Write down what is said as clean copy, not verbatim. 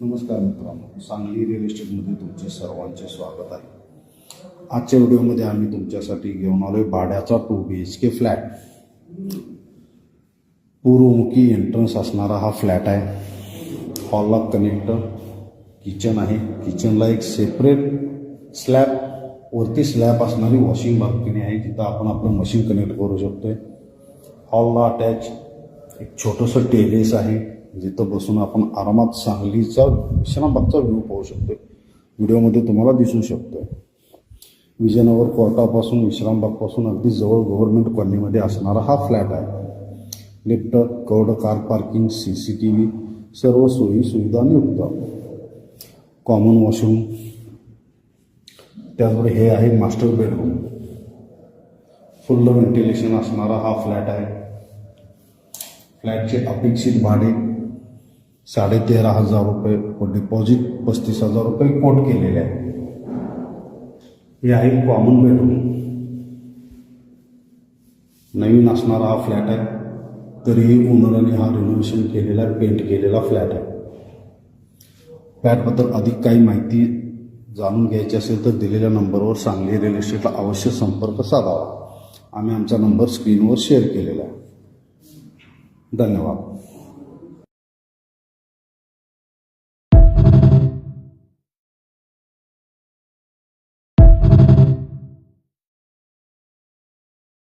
नमस्कार मित्रांनो, सांगली रिअल इस्टेटमध्ये तुमचे सर्वांचे स्वागत आहे। आजच्या व्हिडिओमध्ये आम्ही तुमच्यासाठी घेऊन आलोय भाड्याचा 2 BHK फ्लॅट। पूर्वमुखी एंट्रन्स असणारा हा फ्लॅट आहे। हॉलला कनेक्टर किचन आहे। किचनला एक सेपरेट स्लॅब वरती स्लॅब असणारी वॉशिंग बाल्कनी आहे, जिथं आपण आपलं मशीन कनेक्ट करू शकतोय। हॉलला अटॅच एक छोटंसं टेरेस आहे, जिथं बसून आपण आरामात सांगलीचा विश्रामबागचा व्ह्यू पाहू शकतोय। व्हिडिओमध्ये तुम्हाला दिसू शकतोय। विजयनगर कोर्टापासून विश्रामबागपासून अगदी जवळ गव्हर्नमेंट कॉलनीमध्ये असणारा हा फ्लॅट आहे। Lift, covered car parking, CCTV सर्व सोयी सुविधांनी युक्त। कॉमन वॉशरूम, त्याचबरोबर हे आहे मास्टर बेडरूम। फुल्ल व्हेंटिलेशन असणारा हा फ्लॅट आहे। फ्लॅटचे अपेक्षित भाडे 13,500 रुपये व डिपॉझिट 35,000 रुपये कोट केलेले आहे। हे आहे कॉमन बेडरूम। नवीन असणारा हा फ्लॅट आहे, तरीही ओनराने हा रिनोव्हेशन केलेला पेंट केलेला फ्लॅट आहे। फ्लॅटबद्दल अधिक काही माहिती जाणून घ्यायची असेल तर दिलेल्या नंबरवर सांगली रिअल इस्टेटला अवश्य संपर्क साधावा। आम्ही आमचा नंबर स्क्रीनवर शेअर केलेला आहे। धन्यवाद।